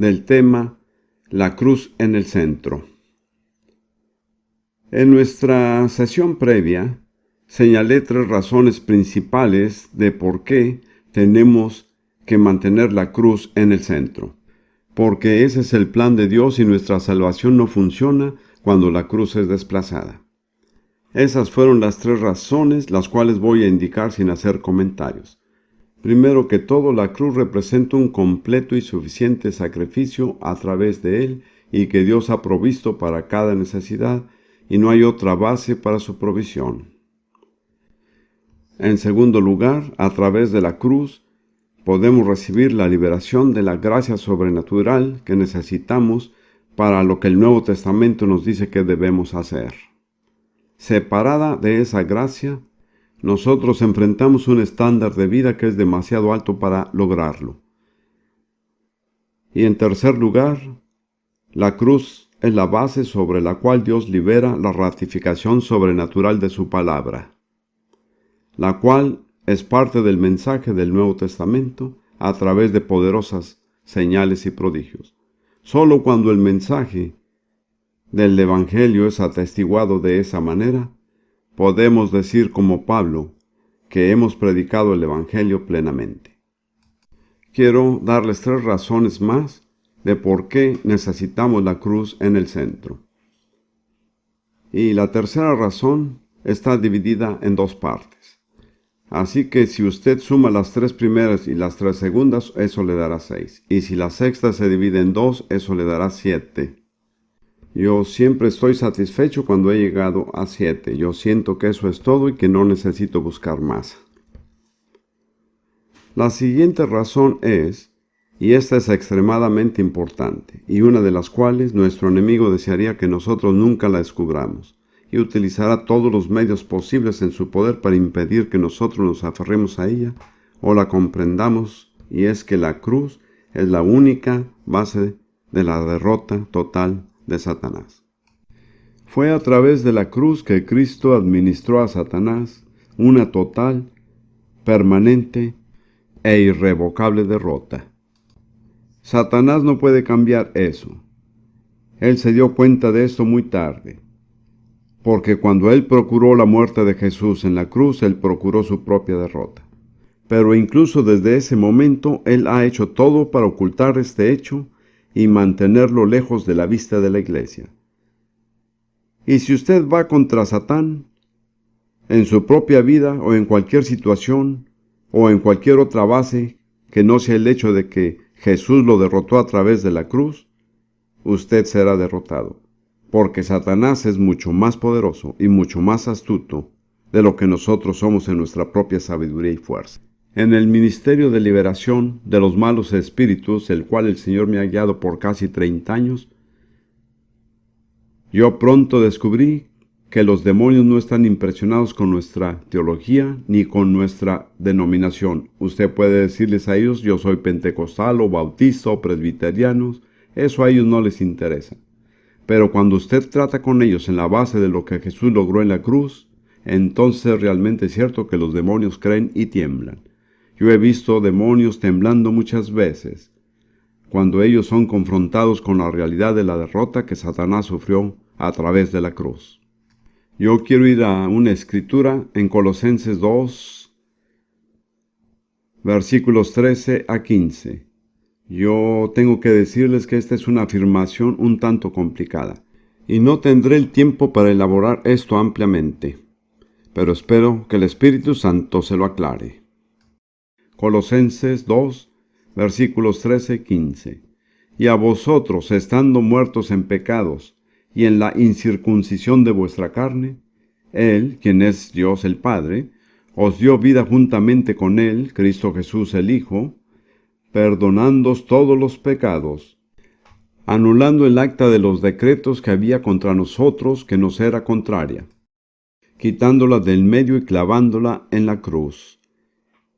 del tema La cruz en el centro. En nuestra sesión previa señalé 3 razones principales de por qué tenemos que mantener la cruz en el centro. Porque ese es el plan de Dios y nuestra salvación no funciona cuando la cruz es desplazada. Esas fueron las 3 razones, las cuales voy a indicar sin hacer comentarios. Primero que todo, la cruz representa un completo y suficiente sacrificio a través de él y que Dios ha provisto para cada necesidad y no hay otra base para su provisión. En segundo lugar, a través de la cruz podemos recibir la liberación de la gracia sobrenatural que necesitamos para lo que el Nuevo Testamento nos dice que debemos hacer. Separada de esa gracia, nosotros enfrentamos un estándar de vida que es demasiado alto para lograrlo. Y en tercer lugar, la cruz es la base sobre la cual Dios libera la ratificación sobrenatural de su palabra, la cual es parte del mensaje del Nuevo Testamento a través de poderosas señales y prodigios. Solo cuando el mensaje del Evangelio es atestiguado de esa manera, podemos decir como Pablo que hemos predicado el Evangelio plenamente. Quiero darles 3 razones más de por qué necesitamos la cruz en el centro. Y la tercera razón está dividida en 2 partes. Así que si usted suma las 3 primeras y las 3 segundas, eso le dará 6. Y si la sexta se divide en 2, eso le dará 7. Yo siempre estoy satisfecho cuando he llegado a 7. Yo siento que eso es todo y que no necesito buscar más. La siguiente razón es, y esta es extremadamente importante, y una de las cuales nuestro enemigo desearía que nosotros nunca la descubramos, y utilizará todos los medios posibles en su poder para impedir que nosotros nos aferremos a ella o la comprendamos, y es que la cruz es la única base de la derrota total de Satanás. Fue a través de la cruz que Cristo administró a Satanás una total, permanente e irrevocable derrota. Satanás no puede cambiar eso. Él se dio cuenta de esto muy tarde, porque cuando él procuró la muerte de Jesús en la cruz, él procuró su propia derrota. Pero incluso desde ese momento, él ha hecho todo para ocultar este hecho y mantenerlo lejos de la vista de la iglesia. Y si usted va contra Satán, en su propia vida o en cualquier situación o en cualquier otra base que no sea el hecho de que Jesús lo derrotó a través de la cruz, usted será derrotado, porque Satanás es mucho más poderoso y mucho más astuto de lo que nosotros somos en nuestra propia sabiduría y fuerza. En el ministerio de liberación de los malos espíritus, el cual el Señor me ha guiado por casi 30 años, yo pronto descubrí que los demonios no están impresionados con nuestra teología ni con nuestra denominación. Usted puede decirles a ellos, yo soy pentecostal o bautista o presbiteriano, eso a ellos no les interesa. Pero cuando usted trata con ellos en la base de lo que Jesús logró en la cruz, entonces es realmente cierto que los demonios creen y tiemblan. Yo he visto demonios temblando muchas veces, cuando ellos son confrontados con la realidad de la derrota que Satanás sufrió a través de la cruz. Yo quiero ir a una escritura en Colosenses 2, versículos 13 a 15. Yo tengo que decirles que esta es una afirmación un tanto complicada, y no tendré el tiempo para elaborar esto ampliamente, pero espero que el Espíritu Santo se lo aclare. Colosenses 2, versículos 13-15. Y a vosotros, estando muertos en pecados y en la incircuncisión de vuestra carne, Él, quien es Dios el Padre, os dio vida juntamente con Él, Cristo Jesús el Hijo, perdonándoos todos los pecados, anulando el acta de los decretos que había contra nosotros, que nos era contraria, quitándola del medio y clavándola en la cruz,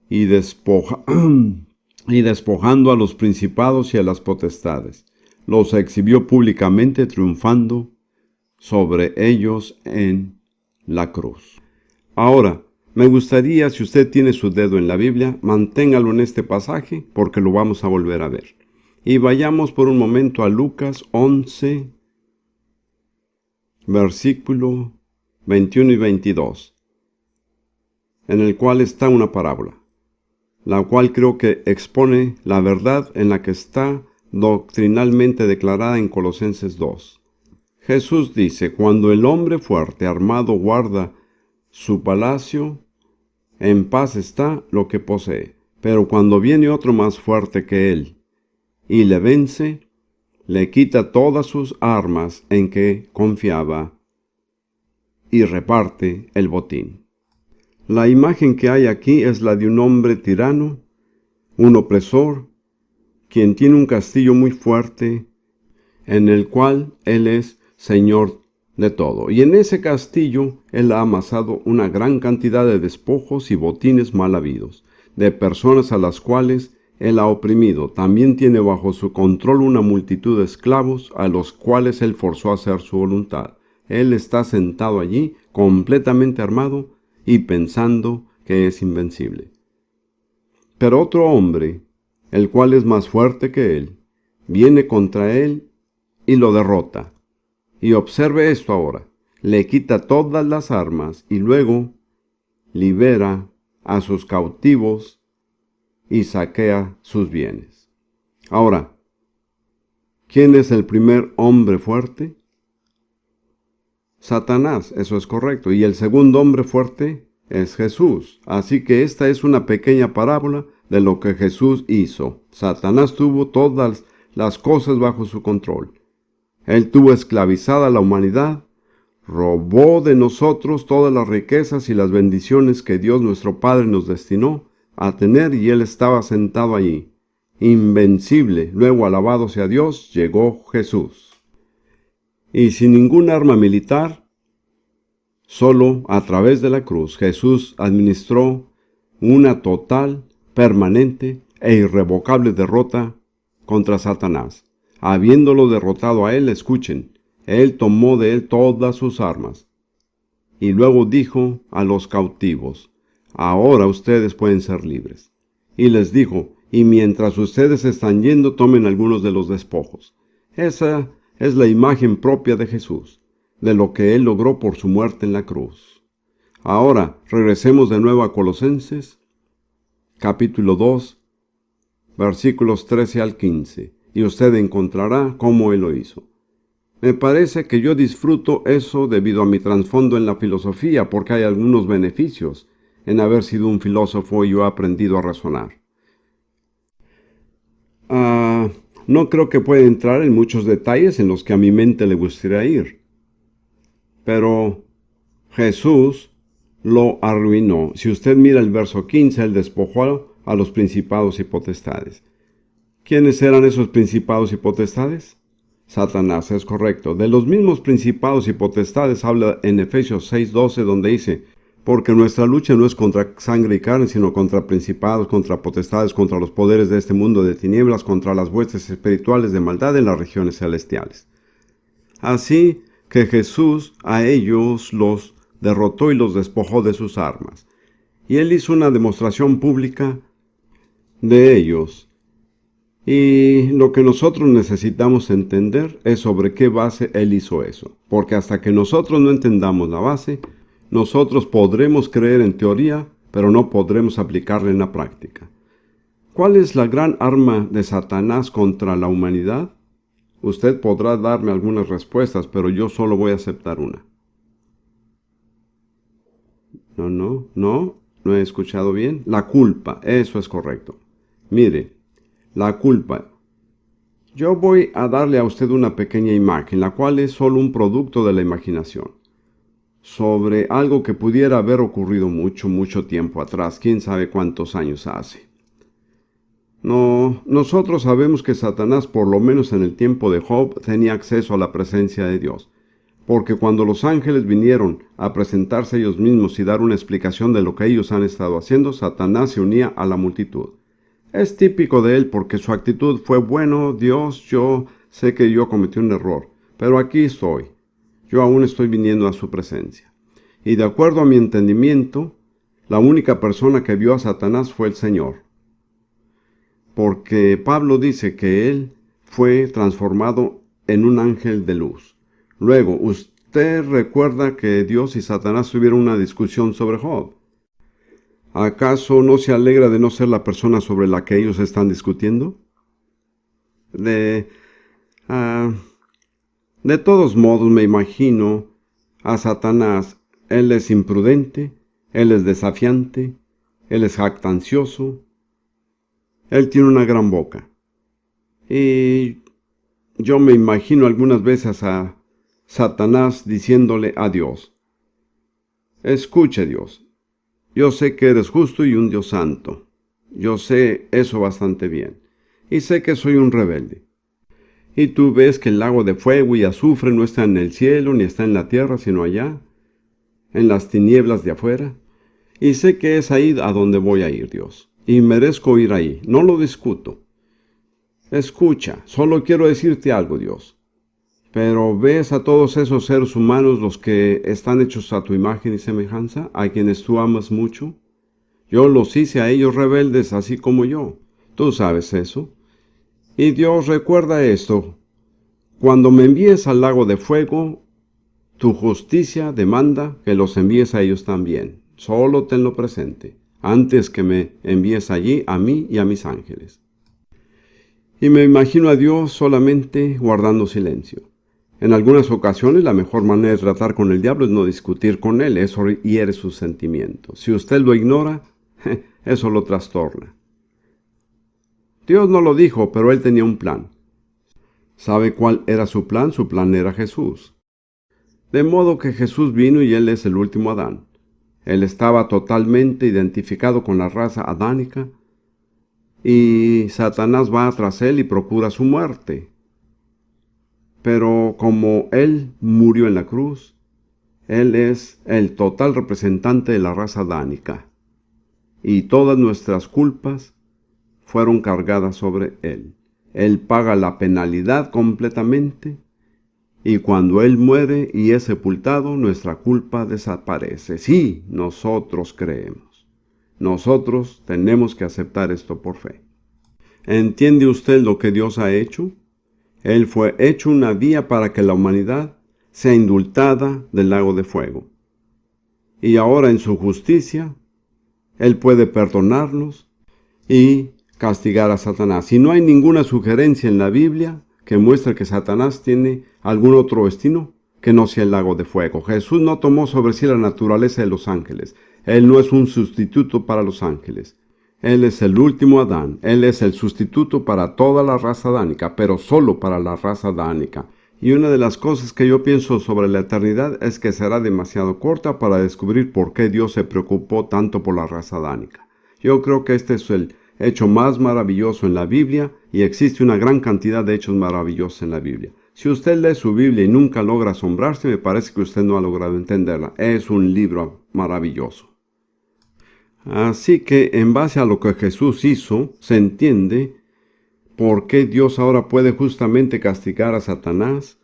y despojando a los principados y a las potestades, los exhibió públicamente triunfando sobre ellos en la cruz. Ahora, me gustaría, si usted tiene su dedo en la Biblia, manténgalo en este pasaje porque lo vamos a volver a ver. Y vayamos por un momento a Lucas 11, versículo 21 y 22, en el cual está una parábola, la cual creo que expone la verdad en la que está doctrinalmente declarada en Colosenses 2. Jesús dice: cuando el hombre fuerte armado guarda su palacio, en paz está lo que posee. Pero cuando viene otro más fuerte que él y le vence, le quita todas sus armas en que confiaba y reparte el botín. La imagen que hay aquí es la de un hombre tirano, un opresor, quien tiene un castillo muy fuerte, en el cual él es señor de todo. Y en ese castillo él ha amasado una gran cantidad de despojos y botines mal habidos, de personas a las cuales él ha oprimido. También tiene bajo su control una multitud de esclavos a los cuales él forzó a hacer su voluntad. Él está sentado allí, completamente armado y pensando que es invencible. Pero otro hombre, el cual es más fuerte que él, viene contra él y lo derrota. Y observe esto ahora: le quita todas las armas y luego libera a sus cautivos y saquea sus bienes. Ahora, ¿quién es el primer hombre fuerte? Satanás, eso es correcto. Y el segundo hombre fuerte es Jesús. Así que esta es una pequeña parábola de lo que Jesús hizo. Satanás tuvo todas las cosas bajo su control. Él tuvo esclavizada a la humanidad, robó de nosotros todas las riquezas y las bendiciones que Dios nuestro Padre nos destinó a tener, y él estaba sentado allí, invencible. Luego, alabado sea Dios, llegó Jesús. Y sin ningún arma militar, solo a través de la cruz, Jesús administró una total, permanente e irrevocable derrota contra Satanás. Habiéndolo derrotado a él, escuchen, él tomó de él todas sus armas. Y luego dijo a los cautivos: ahora ustedes pueden ser libres. Y les dijo: y mientras ustedes están yendo, tomen algunos de los despojos. Esa es la imagen propia de Jesús, de lo que él logró por su muerte en la cruz. Ahora, regresemos de nuevo a Colosenses, capítulo 2, versículos 13 al 15. Y usted encontrará cómo él lo hizo. Me parece que yo disfruto eso debido a mi trasfondo en la filosofía, porque hay algunos beneficios en haber sido un filósofo y yo he aprendido a razonar. No creo que pueda entrar en muchos detalles en los que a mi mente le gustaría ir. Pero Jesús lo arruinó. Si usted mira el verso 15, él despojó a los principados y potestades. ¿Quiénes eran esos principados y potestades? Satanás, es correcto. De los mismos principados y potestades habla en Efesios 6:12, donde dice: porque nuestra lucha no es contra sangre y carne, sino contra principados, contra potestades, contra los poderes de este mundo de tinieblas, contra las huestes espirituales de maldad en las regiones celestiales. Así que Jesús a ellos los derrotó y los despojó de sus armas. Y él hizo una demostración pública de ellos. Y lo que nosotros necesitamos entender es sobre qué base él hizo eso. Porque hasta que nosotros no entendamos la base, nosotros podremos creer en teoría, pero no podremos aplicarla en la práctica. ¿Cuál es la gran arma de Satanás contra la humanidad? Usted podrá darme algunas respuestas, pero yo solo voy a aceptar una. No he escuchado bien. La culpa, eso es correcto. Mire, la culpa. Yo voy a darle a usted una pequeña imagen, la cual es solo un producto de la imaginación, sobre algo que pudiera haber ocurrido mucho tiempo atrás, quién sabe cuántos años hace. Nosotros sabemos que Satanás, por lo menos en el tiempo de Job, tenía acceso a la presencia de Dios, porque cuando los ángeles vinieron a presentarse ellos mismos y dar una explicación de lo que ellos han estado haciendo, Satanás se unía a la multitud. Es típico de él porque su actitud fue: bueno, Dios, yo sé que yo cometí un error, pero aquí estoy. Yo aún estoy viniendo a su presencia. Y de acuerdo a mi entendimiento, la única persona que vio a Satanás fue el Señor. porque Pablo dice que él fue transformado en un ángel de luz. Luego, usted recuerda que Dios y Satanás tuvieron una discusión sobre Job. ¿Acaso no se alegra de no ser la persona sobre la que ellos están discutiendo? De todos modos, me imagino a Satanás. Él es imprudente, él es desafiante, él es jactancioso, él tiene una gran boca. Y yo me imagino algunas veces a Satanás diciéndole a Dios: escuche, Dios, yo sé que eres justo y un Dios santo. Yo sé eso bastante bien. Y sé que soy un rebelde. Y tú ves que el lago de fuego y azufre no está en el cielo ni está en la tierra, sino allá, en las tinieblas de afuera. Y sé que es ahí a donde voy a ir, Dios. Y merezco ir ahí. No lo discuto. Escucha, solo quiero decirte algo, Dios. Pero ves a todos esos seres humanos, los que están hechos a tu imagen y semejanza, a quienes tú amas mucho. Yo los hice a ellos rebeldes, así como yo. Tú sabes eso. Y Dios, recuerda esto. Cuando me envíes al lago de fuego, tu justicia demanda que los envíes a ellos también. Solo tenlo presente, antes que me envíes allí a mí y a mis ángeles. Y me imagino a Dios solamente guardando silencio. En algunas ocasiones la mejor manera de tratar con el diablo es no discutir con él, eso hiere sus sentimientos. Si usted lo ignora, eso lo trastorna. Dios no lo dijo, pero él tenía un plan. ¿Sabe cuál era su plan? Su plan era Jesús. De modo que Jesús vino y él es el último Adán. Él estaba totalmente identificado con la raza adánica y Satanás va tras él y procura su muerte. Pero como él murió en la cruz, él es el total representante de la raza adánica y todas nuestras culpas fueron cargadas sobre él. Él paga la penalidad completamente y cuando él muere y es sepultado, nuestra culpa desaparece. Sí, nosotros creemos. Nosotros tenemos que aceptar esto por fe. ¿Entiende usted lo que Dios ha hecho? Él fue hecho una vía para que la humanidad sea indultada del lago de fuego. Y ahora en su justicia, Él puede perdonarnos y castigar a Satanás. Y no hay ninguna sugerencia en la Biblia que muestre que Satanás tiene algún otro destino que no sea el lago de fuego. Jesús no tomó sobre sí la naturaleza de los ángeles. Él no es un sustituto para los ángeles. Él es el último Adán. Él es el sustituto para toda la raza adánica, pero solo para la raza adánica. Y una de las cosas que yo pienso sobre la eternidad es que será demasiado corta para descubrir por qué Dios se preocupó tanto por la raza adánica. Yo creo que este es el hecho más maravilloso en la Biblia y existe una gran cantidad de hechos maravillosos en la Biblia. Si usted lee su Biblia y nunca logra asombrarse, me parece que usted no ha logrado entenderla. Es un libro maravilloso. Así que en base a lo que Jesús hizo, se entiende por qué Dios ahora puede justamente castigar a Satanás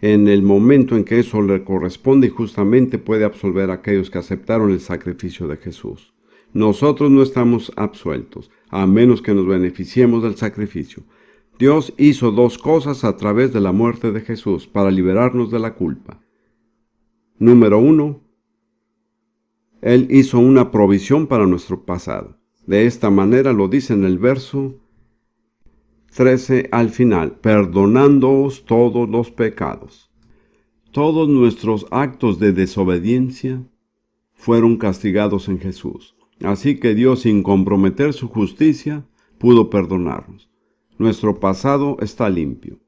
en el momento en que eso le corresponde y justamente puede absolver a aquellos que aceptaron el sacrificio de Jesús. Nosotros no estamos absueltos, a menos que nos beneficiemos del sacrificio. Dios hizo dos cosas a través de la muerte de Jesús para liberarnos de la culpa. Número 1, Él hizo una provisión para nuestro pasado. De esta manera lo dice en el verso 13 al final: perdonándoos todos los pecados. Todos nuestros actos de desobediencia fueron castigados en Jesús. Así que Dios, sin comprometer su justicia, pudo perdonarnos. Nuestro pasado está limpio.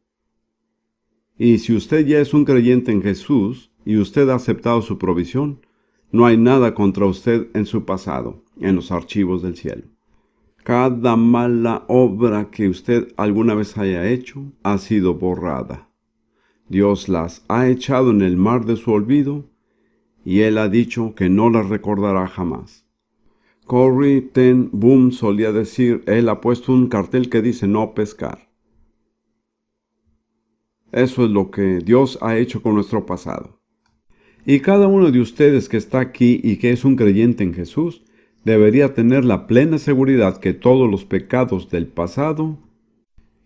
Y si usted ya es un creyente en Jesús y usted ha aceptado su provisión, no hay nada contra usted en su pasado, en los archivos del cielo. Cada mala obra que usted alguna vez haya hecho ha sido borrada. Dios las ha echado en el mar de su olvido y Él ha dicho que no las recordará jamás. Corrie ten Boom solía decir: Él ha puesto un cartel que dice no pescar. Eso es lo que Dios ha hecho con nuestro pasado. Y cada uno de ustedes que está aquí y que es un creyente en Jesús, debería tener la plena seguridad que todos los pecados del pasado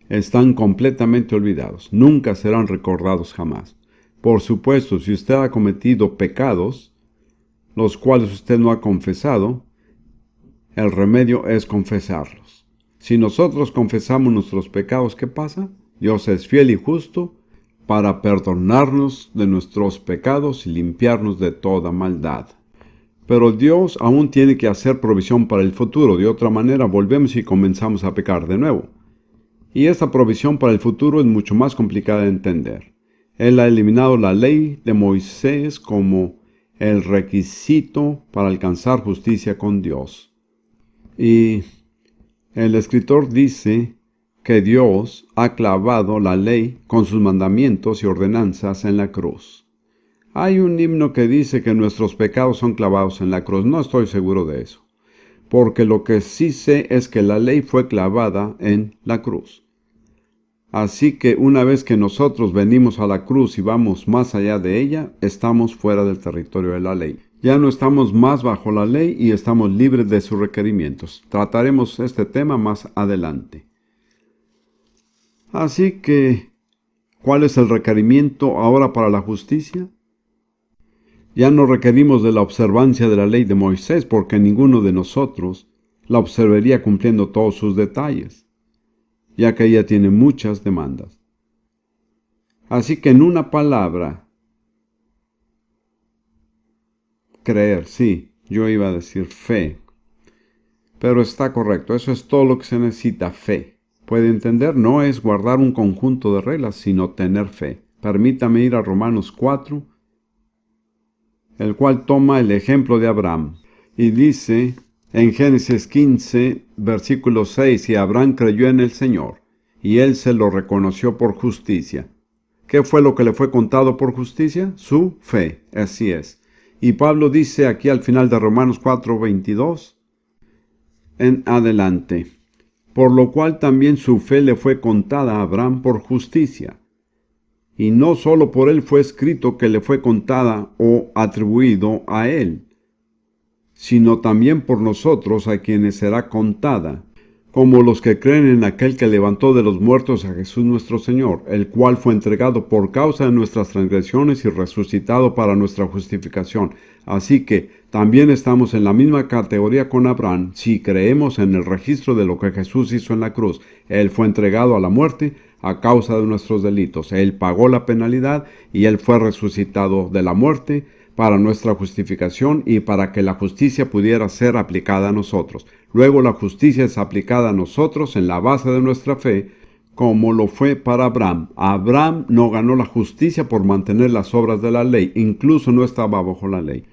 están completamente olvidados, nunca serán recordados jamás. Por supuesto, si usted ha cometido pecados, los cuales usted no ha confesado, el remedio es confesarlos. Si nosotros confesamos nuestros pecados, ¿qué pasa? Dios es fiel y justo para perdonarnos de nuestros pecados y limpiarnos de toda maldad. Pero Dios aún tiene que hacer provisión para el futuro, de otra manera volvemos y comenzamos a pecar de nuevo. Y esta provisión para el futuro es mucho más complicada de entender. Él ha eliminado la ley de Moisés como el requisito para alcanzar justicia con Dios. Y el escritor dice que Dios ha clavado la ley con sus mandamientos y ordenanzas en la cruz. Hay un himno que dice que nuestros pecados son clavados en la cruz. No estoy seguro de eso, porque lo que sí sé es que la ley fue clavada en la cruz. Así que una vez que nosotros venimos a la cruz y vamos más allá de ella, estamos fuera del territorio de la ley. Ya no estamos más bajo la ley y estamos libres de sus requerimientos. Trataremos este tema más adelante. Así que, ¿cuál es el requerimiento ahora para la justicia? Ya no requerimos de la observancia de la ley de Moisés porque ninguno de nosotros la observaría cumpliendo todos sus detalles, ya que ella tiene muchas demandas. Así que en una palabra, creer, sí, yo iba a decir fe, pero está correcto, eso es todo lo que se necesita, fe. Puede entender, no es guardar un conjunto de reglas, sino tener fe. Permítame ir a Romanos 4, el cual toma el ejemplo de Abraham, y dice en Génesis 15, versículo 6, y Abraham creyó en el Señor, y él se lo reconoció por justicia. ¿Qué fue lo que le fue contado por justicia? Su fe, así es. Y Pablo dice aquí al final de Romanos 4, 22, en adelante, por lo cual también su fe le fue contada a Abraham por justicia. Y no solo por él fue escrito que le fue contada o atribuido a él, sino también por nosotros a quienes será contada, como los que creen en aquel que levantó de los muertos a Jesús nuestro Señor, el cual fue entregado por causa de nuestras transgresiones y resucitado para nuestra justificación. Así que también estamos en la misma categoría con Abraham si creemos en el registro de lo que Jesús hizo en la cruz. Él fue entregado a la muerte a causa de nuestros delitos. Él pagó la penalidad y él fue resucitado de la muerte para nuestra justificación y para que la justicia pudiera ser aplicada a nosotros. Luego la justicia es aplicada a nosotros en la base de nuestra fe, como lo fue para Abraham. Abraham no ganó la justicia por mantener las obras de la ley, incluso no estaba bajo la ley.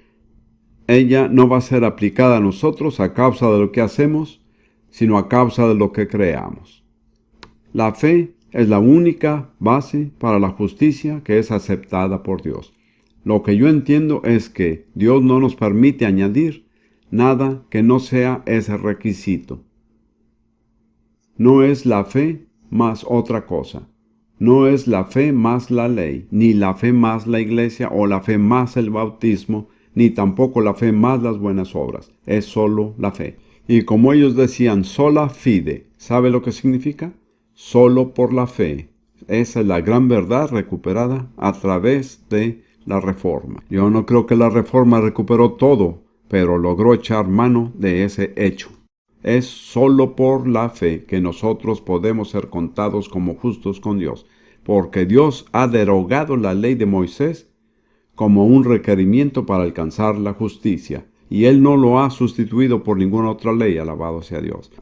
Ella no va a ser aplicada a nosotros a causa de lo que hacemos, sino a causa de lo que creamos. La fe es la única base para la justicia que es aceptada por Dios. Lo que yo entiendo es que Dios no nos permite añadir nada que no sea ese requisito. No es la fe más otra cosa. No es la fe más la ley, ni la fe más la iglesia o la fe más el bautismo, ni tampoco la fe más las buenas obras. Es solo la fe. Y como ellos decían, sola fide, ¿sabe lo que significa? Solo por la fe. Esa es la gran verdad recuperada a través de la Reforma. Yo no creo que la Reforma recuperó todo, pero logró echar mano de ese hecho. Es solo por la fe que nosotros podemos ser contados como justos con Dios, porque Dios ha derogado la ley de Moisés como un requerimiento para alcanzar la justicia, y Él no lo ha sustituido por ninguna otra ley, alabado sea Dios.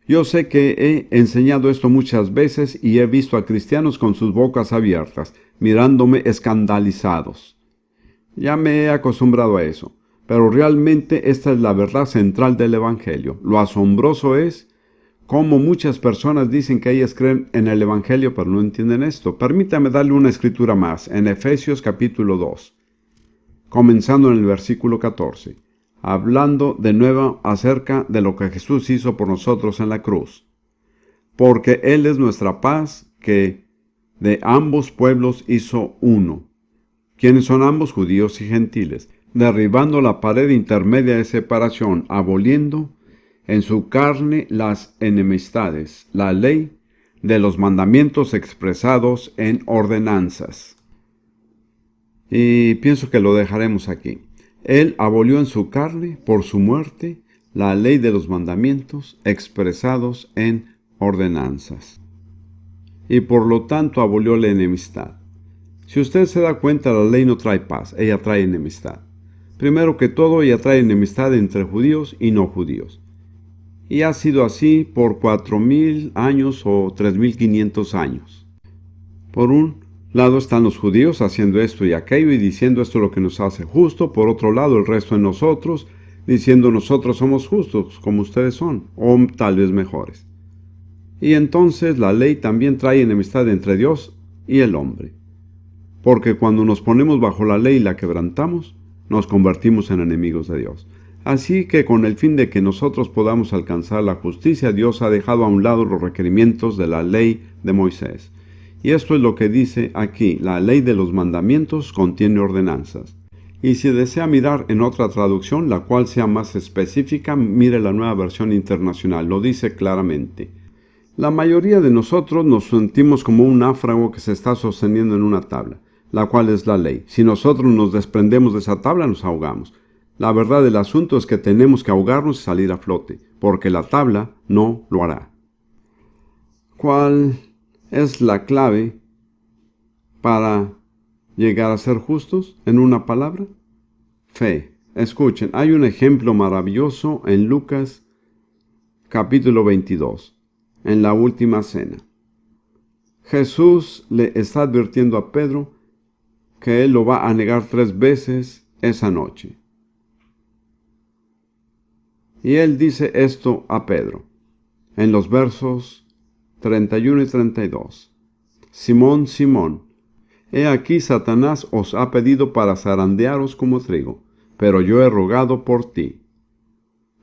Yo sé que he enseñado esto muchas veces y he visto a cristianos con sus bocas abiertas, mirándome escandalizados. Ya me he acostumbrado a eso, pero realmente esta es la verdad central del Evangelio. Lo asombroso es cómo muchas personas dicen que ellas creen en el Evangelio, pero no entienden esto. Permítame darle una escritura más, en Efesios capítulo 2, comenzando en el versículo 14. Hablando de nuevo acerca de lo que Jesús hizo por nosotros en la cruz. Porque Él es nuestra paz, que de ambos pueblos hizo uno. ¿Quiénes son ambos? Judíos y gentiles. derribando la pared intermedia de separación, aboliendo en su carne las enemistades, la ley de los mandamientos expresados en ordenanzas. Y pienso que lo dejaremos aquí. Él abolió en su carne, por su muerte, la ley de los mandamientos expresados en ordenanzas. Y por lo tanto abolió la enemistad. Si usted se da cuenta, la ley no trae paz, ella trae enemistad. Primero que todo, ella trae enemistad entre judíos y no judíos. Y ha sido así por 4,000 años o 3,500 años. Por un lado están los judíos haciendo esto y aquello y diciendo esto es lo que nos hace justo. Por otro lado, el resto de nosotros diciendo nosotros somos justos como ustedes son, o tal vez mejores. Y entonces la ley también trae enemistad entre Dios y el hombre. Porque cuando nos ponemos bajo la ley y la quebrantamos, nos convertimos en enemigos de Dios. Así que con el fin de que nosotros podamos alcanzar la justicia, Dios ha dejado a un lado los requerimientos de la ley de Moisés. Y esto es lo que dice aquí: la ley de los mandamientos contiene ordenanzas. Y si desea mirar en otra traducción, la cual sea más específica, mire la Nueva Versión Internacional, lo dice claramente. La mayoría de nosotros nos sentimos como un náufrago que se está sosteniendo en una tabla, la cual es la ley. Si nosotros nos desprendemos de esa tabla, nos ahogamos. La verdad del asunto es que tenemos que ahogarnos y salir a flote, porque la tabla no lo hará. ¿Cuál es la clave para llegar a ser justos? En una palabra: fe. Escuchen, hay un ejemplo maravilloso en Lucas capítulo 22, en la última cena. Jesús le está advirtiendo a Pedro que él lo va a negar 3 veces esa noche. Y él dice esto a Pedro, en los versos 31 y 32. Simón, Simón, he aquí Satanás os ha pedido para zarandearos como trigo, pero yo he rogado por ti.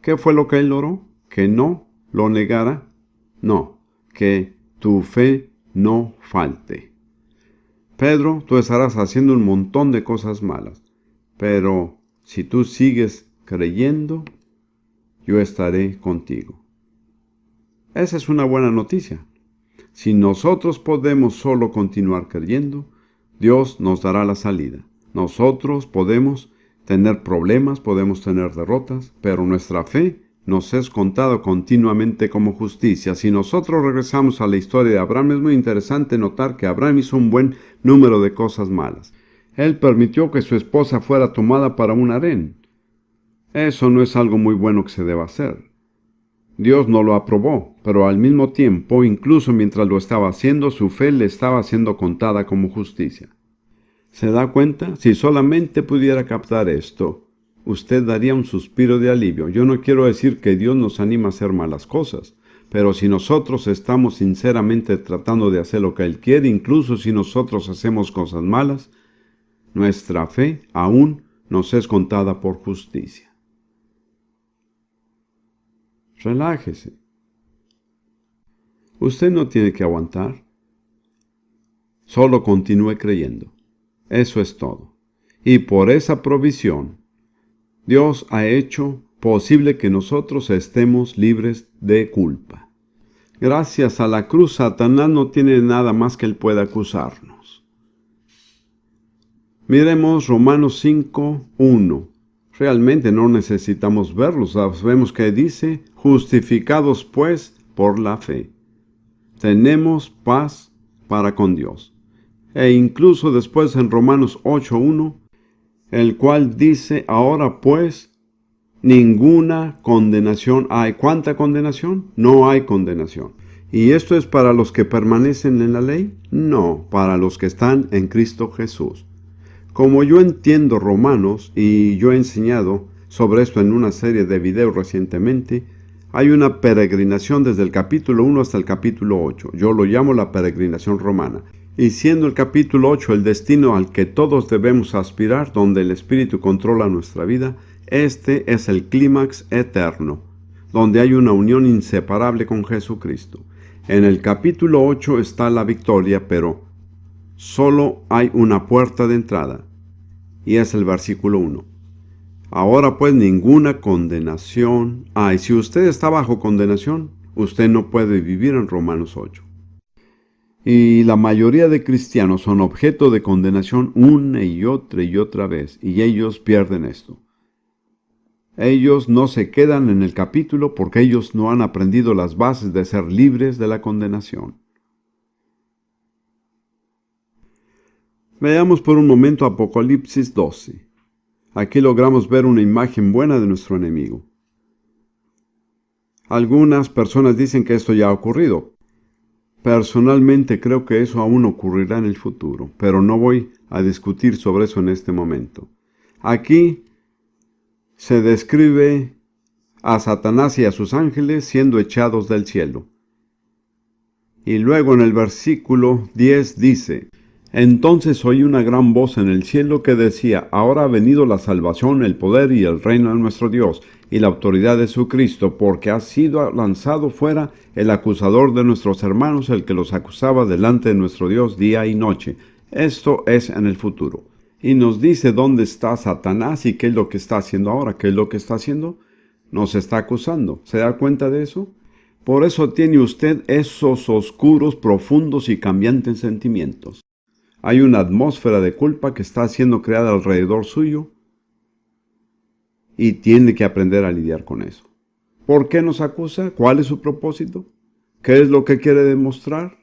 ¿Qué fue lo que él oró? ¿Que no lo negara? No, que tu fe no falte. Pedro, tú estarás haciendo un montón de cosas malas, pero si tú sigues creyendo, yo estaré contigo. Esa es una buena noticia. Si nosotros podemos solo continuar creyendo, Dios nos dará la salida. Nosotros podemos tener problemas, podemos tener derrotas, pero nuestra fe nos es contada continuamente como justicia. Si nosotros regresamos a la historia de Abraham, es muy interesante notar que Abraham hizo un buen número de cosas malas. Él permitió que su esposa fuera tomada para un harén. Eso no es algo muy bueno que se deba hacer. Dios no lo aprobó, pero al mismo tiempo, incluso mientras lo estaba haciendo, su fe le estaba siendo contada como justicia. ¿Se da cuenta? Si solamente pudiera captar esto, usted daría un suspiro de alivio. Yo no quiero decir que Dios nos anima a hacer malas cosas, pero si nosotros estamos sinceramente tratando de hacer lo que Él quiere, incluso si nosotros hacemos cosas malas, nuestra fe aún nos es contada por justicia. Relájese. Usted no tiene que aguantar. Solo continúe creyendo. Eso es todo. Y por esa provisión, Dios ha hecho posible que nosotros estemos libres de culpa. Gracias a la cruz, Satanás no tiene nada más que él pueda acusarnos. Miremos Romanos 5:1. Realmente no necesitamos verlos. Sabemos que dice: justificados pues por la fe, tenemos paz para con Dios. E incluso después en Romanos 8:1, el cual dice: ahora pues ninguna condenación hay. ¿Cuánta condenación? No hay condenación. ¿Y esto es para los que permanecen en la ley? No, para los que están en Cristo Jesús. Como yo entiendo Romanos, y yo he enseñado sobre esto en una serie de videos recientemente, hay una peregrinación desde el capítulo 1 hasta el capítulo 8. Yo lo llamo la peregrinación romana. Y siendo el capítulo 8 el destino al que todos debemos aspirar, donde el Espíritu controla nuestra vida, este es el clímax eterno, donde hay una unión inseparable con Jesucristo. En el capítulo 8 está la victoria, pero solo hay una puerta de entrada, y es el versículo 1. Ahora pues ninguna condenación. Y si usted está bajo condenación, usted no puede vivir en Romanos 8. Y la mayoría de cristianos son objeto de condenación una y otra vez, y ellos pierden esto. Ellos no se quedan en el capítulo porque ellos no han aprendido las bases de ser libres de la condenación. Veamos por un momento Apocalipsis 12. Aquí logramos ver una imagen buena de nuestro enemigo. Algunas personas dicen que esto ya ha ocurrido. Personalmente creo que eso aún ocurrirá en el futuro, pero no voy a discutir sobre eso en este momento. Aquí se describe a Satanás y a sus ángeles siendo echados del cielo. Y luego en el versículo 10 dice: Entonces oí una gran voz en el cielo que decía: Ahora ha venido la salvación, el poder y el reino de nuestro Dios, y la autoridad de su Cristo, porque ha sido lanzado fuera el acusador de nuestros hermanos, el que los acusaba delante de nuestro Dios día y noche. Esto es en el futuro. Y nos dice dónde está Satanás y qué es lo que está haciendo ahora. ¿Qué es lo que está haciendo? Nos está acusando. ¿Se da cuenta de eso? Por eso tiene usted esos oscuros, profundos y cambiantes sentimientos. Hay una atmósfera de culpa que está siendo creada alrededor suyo y tiene que aprender a lidiar con eso. ¿Por qué nos acusa? ¿Cuál es su propósito? ¿Qué es lo que quiere demostrar?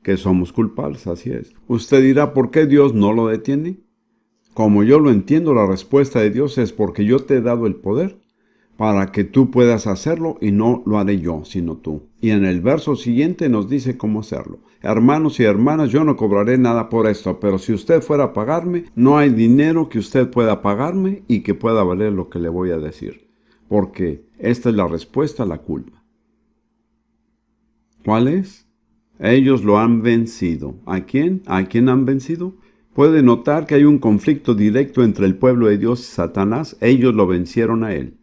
Que somos culpables, así es. Usted dirá, ¿por qué Dios no lo detiene? Como yo lo entiendo, la respuesta de Dios es: porque yo te he dado el poder para que tú puedas hacerlo, y no lo haré yo, sino tú. Y en el verso siguiente nos dice cómo hacerlo. Hermanos y hermanas, yo no cobraré nada por esto, pero si usted fuera a pagarme, no hay dinero que usted pueda pagarme y que pueda valer lo que le voy a decir. Porque esta es la respuesta a la culpa. ¿Cuál es? Ellos lo han vencido. ¿A quién? ¿A quién han vencido? Puede notar que hay un conflicto directo entre el pueblo de Dios y Satanás. Ellos lo vencieron a él.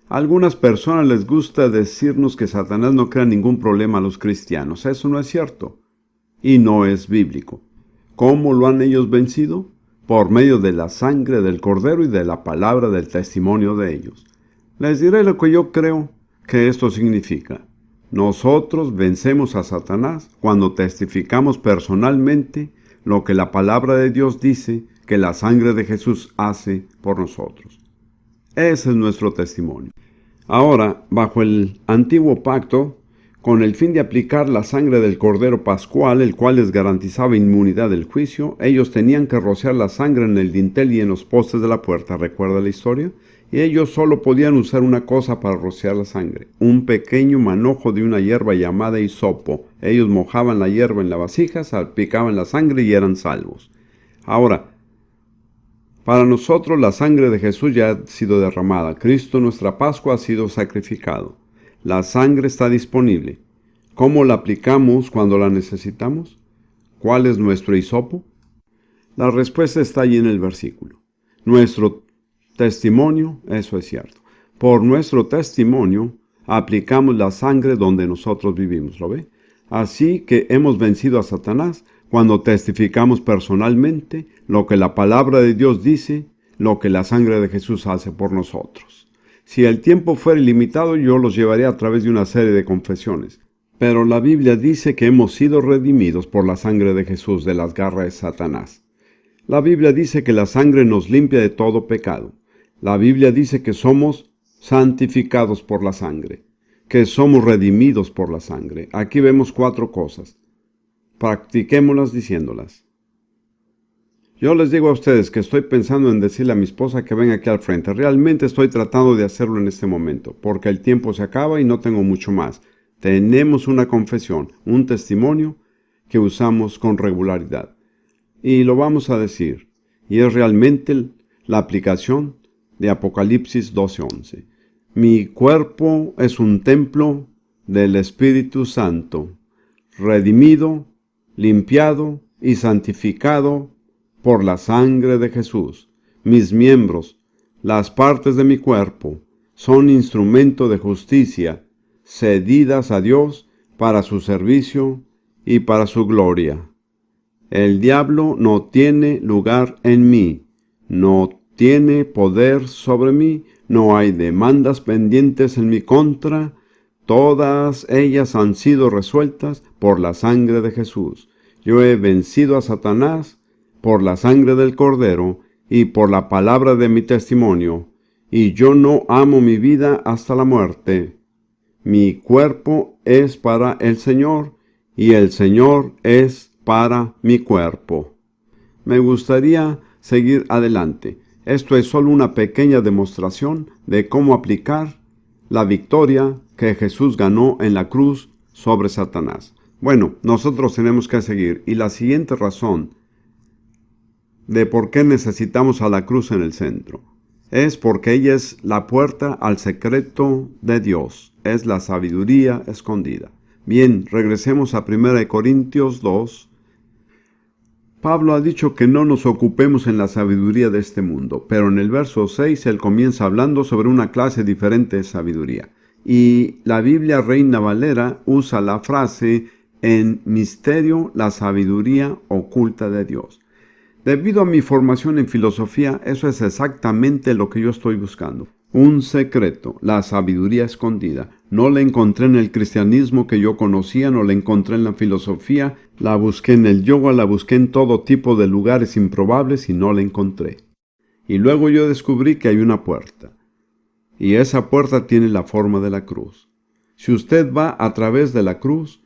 A algunas personas les gusta decirnos que Satanás no crea ningún problema a los cristianos. Eso no es cierto y no es bíblico. ¿Cómo lo han ellos vencido? Por medio de la sangre del Cordero y de la palabra del testimonio de ellos. Les diré lo que yo creo que esto significa. Nosotros vencemos a Satanás cuando testificamos personalmente lo que la palabra de Dios dice que la sangre de Jesús hace por nosotros. Ese es nuestro testimonio. Ahora, bajo el antiguo pacto, con el fin de aplicar la sangre del Cordero Pascual, el cual les garantizaba inmunidad del juicio, ellos tenían que rociar la sangre en el dintel y en los postes de la puerta. ¿Recuerda la historia? Y ellos solo podían usar una cosa para rociar la sangre: un pequeño manojo de una hierba llamada hisopo. Ellos mojaban la hierba en la vasija, salpicaban la sangre y eran salvos. Ahora, para nosotros la sangre de Jesús ya ha sido derramada. Cristo, nuestra Pascua, ha sido sacrificado. La sangre está disponible. ¿Cómo la aplicamos cuando la necesitamos? ¿Cuál es nuestro hisopo? La respuesta está allí en el versículo. Nuestro testimonio, eso es cierto. Por nuestro testimonio aplicamos la sangre donde nosotros vivimos, ¿lo ve? Así que hemos vencido a Satanás cuando testificamos personalmente lo que la palabra de Dios dice, lo que la sangre de Jesús hace por nosotros. Si el tiempo fuera ilimitado, yo los llevaré a través de una serie de confesiones. Pero la Biblia dice que hemos sido redimidos por la sangre de Jesús de las garras de Satanás. La Biblia dice que la sangre nos limpia de todo pecado. La Biblia dice que somos santificados por la sangre, que somos redimidos por la sangre. Aquí vemos 4 cosas. Practiquémoslas diciéndolas. Yo les digo a ustedes que estoy pensando en decirle a mi esposa que venga aquí al frente. Realmente estoy tratando de hacerlo en este momento, porque el tiempo se acaba y no tengo mucho más. Tenemos una confesión, un testimonio que usamos con regularidad. Y lo vamos a decir. Y es realmente la aplicación de Apocalipsis 12:11. Mi cuerpo es un templo del Espíritu Santo, redimido, limpiado y santificado por la sangre de Jesús. Mis miembros, las partes de mi cuerpo, son instrumento de justicia, cedidas a Dios para su servicio y para su gloria. El diablo no tiene lugar en mí, no tiene poder sobre mí, no hay demandas pendientes en mi contra, todas ellas han sido resueltas por la sangre de Jesús. Yo he vencido a Satanás por la sangre del Cordero y por la palabra de mi testimonio, y yo no amo mi vida hasta la muerte. Mi cuerpo es para el Señor, y el Señor es para mi cuerpo. Me gustaría seguir adelante. Esto es solo una pequeña demostración de cómo aplicar la victoria que Jesús ganó en la cruz sobre Satanás. Bueno, nosotros tenemos que seguir. Y la siguiente razón de por qué necesitamos a la cruz en el centro es porque ella es la puerta al secreto de Dios. Es la sabiduría escondida. Bien, regresemos a 1 Corintios 2. Pablo ha dicho que no nos ocupemos en la sabiduría de este mundo, pero en el verso 6 él comienza hablando sobre una clase diferente de sabiduría. Y la Biblia Reina Valera usa la frase en misterio la sabiduría oculta de Dios. Debido a mi formación en filosofía, eso es exactamente lo que yo estoy buscando. Un secreto, la sabiduría escondida. No la encontré en el cristianismo que yo conocía, no la encontré en la filosofía, la busqué en el yoga, la busqué en todo tipo de lugares improbables y no la encontré. Y luego yo descubrí que hay una puerta. Y esa puerta tiene la forma de la cruz. Si usted va a través de la cruz,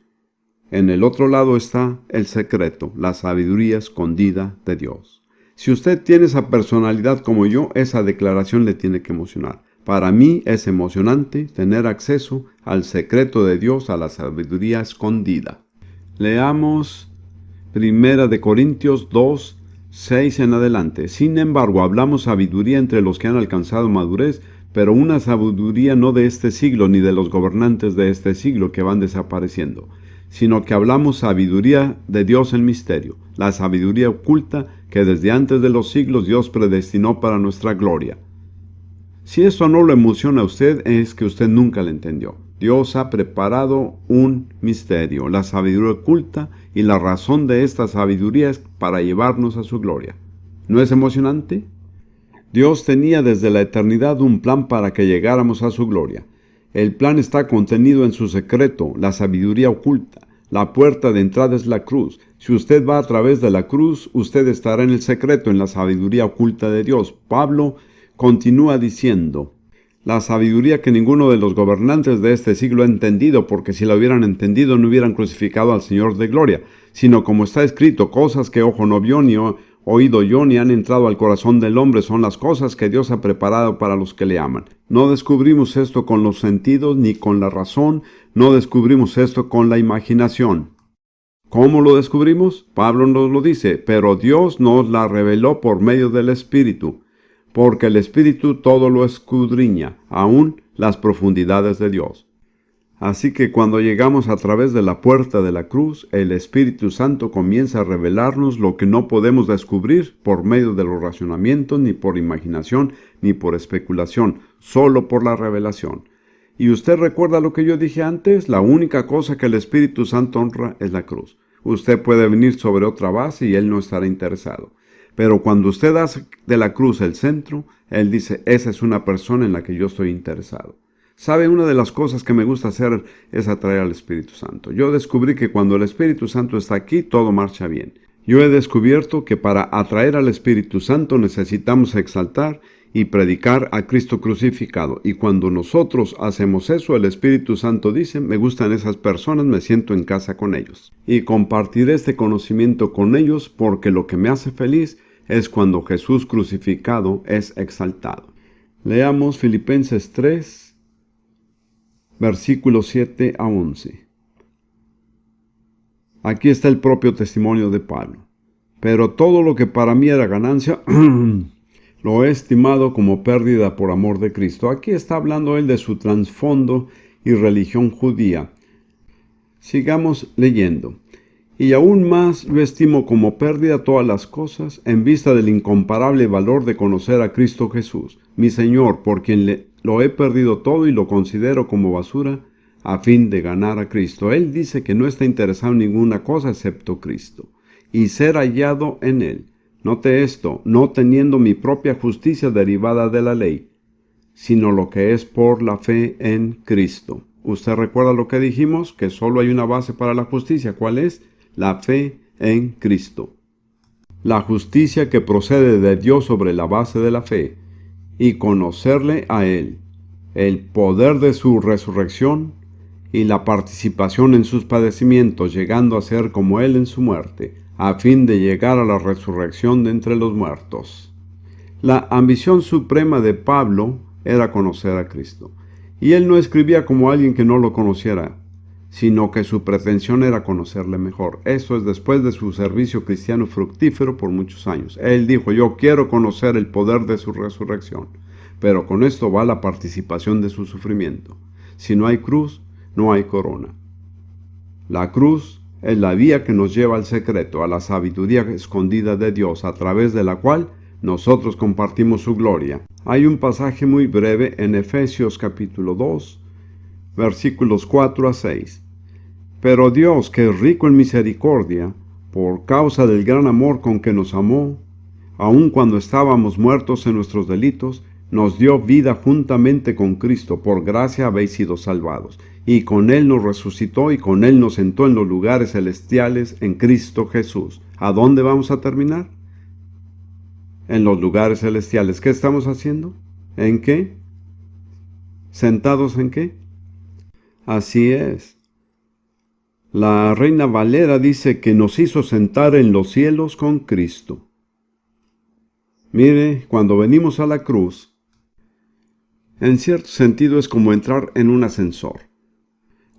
en el otro lado está el secreto, la sabiduría escondida de Dios. Si usted tiene esa personalidad como yo, esa declaración le tiene que emocionar. Para mí es emocionante tener acceso al secreto de Dios, a la sabiduría escondida. Leamos 1 Corintios 2, 6 en adelante. Sin embargo, hablamos sabiduría entre los que han alcanzado madurez, pero una sabiduría no de este siglo ni de los gobernantes de este siglo que van desapareciendo, sino que hablamos sabiduría de Dios en misterio, la sabiduría oculta que desde antes de los siglos Dios predestinó para nuestra gloria. Si esto no lo emociona a usted, es que usted nunca lo entendió. Dios ha preparado un misterio, la sabiduría oculta, y la razón de esta sabiduría es para llevarnos a su gloria. ¿No es emocionante? Dios tenía desde la eternidad un plan para que llegáramos a su gloria. El plan está contenido en su secreto, la sabiduría oculta. La puerta de entrada es la cruz. Si usted va a través de la cruz, usted estará en el secreto, en la sabiduría oculta de Dios. Pablo continúa diciendo, la sabiduría que ninguno de los gobernantes de este siglo ha entendido, porque si la hubieran entendido no hubieran crucificado al Señor de gloria, sino como está escrito, cosas que ojo no vio ni oído yo ni han entrado al corazón del hombre son las cosas que Dios ha preparado para los que le aman. No descubrimos esto con los sentidos ni con la razón, no descubrimos esto con la imaginación. ¿Cómo lo descubrimos? Pablo nos lo dice, pero Dios nos la reveló por medio del Espíritu, porque el Espíritu todo lo escudriña, aún las profundidades de Dios. Así que cuando llegamos a través de la puerta de la cruz, el Espíritu Santo comienza a revelarnos lo que no podemos descubrir por medio de los racionamientos, ni por imaginación, ni por especulación, solo por la revelación. Y usted recuerda lo que yo dije antes, la única cosa que el Espíritu Santo honra es la cruz. Usted puede venir sobre otra base y Él no estará interesado. Pero cuando usted hace de la cruz el centro, Él dice, esa es una persona en la que yo estoy interesado. ¿Sabe? Una de las cosas que me gusta hacer es atraer al Espíritu Santo. Yo descubrí que cuando el Espíritu Santo está aquí, todo marcha bien. Yo he descubierto que para atraer al Espíritu Santo necesitamos exaltar y predicar a Cristo crucificado. Y cuando nosotros hacemos eso, el Espíritu Santo dice, me gustan esas personas, me siento en casa con ellos. Y compartiré este conocimiento con ellos porque lo que me hace feliz es cuando Jesús crucificado es exaltado. Leamos Filipenses 3. Versículos 7 a 11. Aquí está el propio testimonio de Pablo. Pero todo lo que para mí era ganancia, lo he estimado como pérdida por amor de Cristo. Aquí está hablando él de su trasfondo y religión judía. Sigamos leyendo. Y aún más yo estimo como pérdida todas las cosas en vista del incomparable valor de conocer a Cristo Jesús, mi Señor, por quien lo he perdido todo y lo considero como basura a fin de ganar a Cristo. Él dice que no está interesado en ninguna cosa excepto Cristo y ser hallado en Él, Note esto, no teniendo mi propia justicia derivada de la ley, sino lo que es por la fe en Cristo. ¿Usted recuerda lo que dijimos? Que solo hay una base para la justicia. ¿Cuál es? La fe en Cristo. La justicia que procede de Dios sobre la base de la fe y conocerle a Él, el poder de su resurrección y la participación en sus padecimientos, llegando a ser como Él en su muerte, a fin de llegar a la resurrección de entre los muertos. La ambición suprema de Pablo era conocer a Cristo, y él no escribía como alguien que no lo conociera, sino que su pretensión era conocerle mejor. Eso es después de su servicio cristiano fructífero por muchos años. Él dijo, yo quiero conocer el poder de su resurrección, pero con esto va la participación de su sufrimiento. Si no hay cruz, no hay corona. La cruz es la vía que nos lleva al secreto, a la sabiduría escondida de Dios, a través de la cual nosotros compartimos su gloria. Hay un pasaje muy breve en Efesios capítulo 2, versículos 4 a 6. Pero Dios, que es rico en misericordia, por causa del gran amor con que nos amó, aun cuando estábamos muertos en nuestros delitos, nos dio vida juntamente con Cristo. Por gracia habéis sido salvados. Y con Él nos resucitó y con Él nos sentó en los lugares celestiales en Cristo Jesús. ¿A dónde vamos a terminar? En los lugares celestiales. ¿Qué estamos haciendo? ¿En qué? ¿Sentados en qué? Así es. La Reina Valera dice que nos hizo sentar en los cielos con Cristo. Mire, cuando venimos a la cruz, en cierto sentido es como entrar en un ascensor.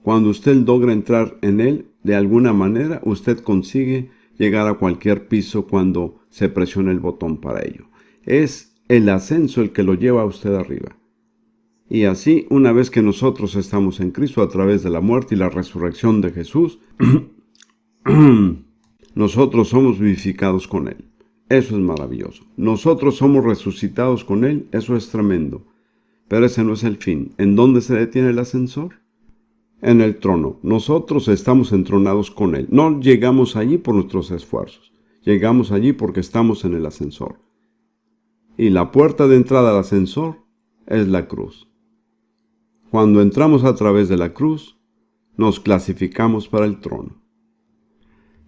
Cuando usted logra entrar en él, de alguna manera usted consigue llegar a cualquier piso cuando se presiona el botón para ello. Es el ascenso el que lo lleva a usted arriba. Y así, una vez que nosotros estamos en Cristo a través de la muerte y la resurrección de Jesús, nosotros somos vivificados con Él. Eso es maravilloso. Nosotros somos resucitados con Él, eso es tremendo. Pero ese no es el fin. ¿En dónde se detiene el ascensor? En el trono. Nosotros estamos entronados con Él. No llegamos allí por nuestros esfuerzos. Llegamos allí porque estamos en el ascensor. Y la puerta de entrada al ascensor es la cruz. Cuando entramos a través de la cruz, nos clasificamos para el trono.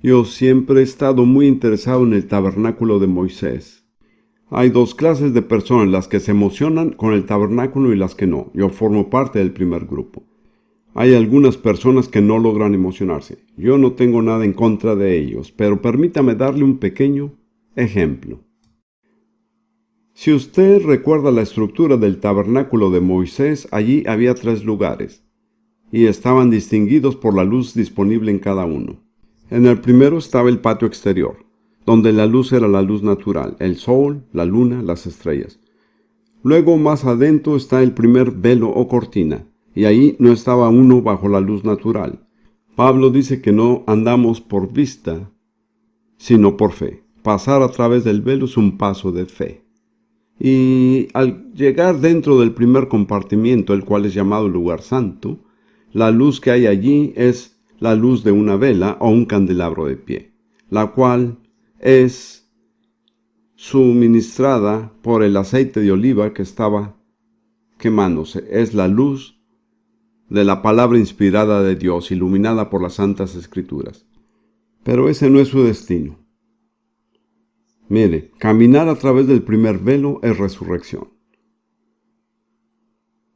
Yo siempre he estado muy interesado en el tabernáculo de Moisés. Hay dos clases de personas, las que se emocionan con el tabernáculo y las que no. Yo formo parte del primer grupo. Hay algunas personas que no logran emocionarse. Yo no tengo nada en contra de ellos, pero permítame darle un pequeño ejemplo. Si usted recuerda la estructura del tabernáculo de Moisés, allí había 3 lugares, y estaban distinguidos por la luz disponible en cada uno. En el primero estaba el patio exterior, donde la luz era la luz natural, el sol, la luna, las estrellas. Luego, más adentro, está el primer velo o cortina, y ahí no estaba uno bajo la luz natural. Pablo dice que no andamos por vista, sino por fe. Pasar a través del velo es un paso de fe. Y al llegar dentro del primer compartimiento, el cual es llamado lugar santo, la luz que hay allí es la luz de una vela o un candelabro de pie, la cual es suministrada por el aceite de oliva que estaba quemándose. Es la luz de la palabra inspirada de Dios, iluminada por las Santas Escrituras. Pero ese no es su destino. Mire, caminar a través del primer velo es resurrección.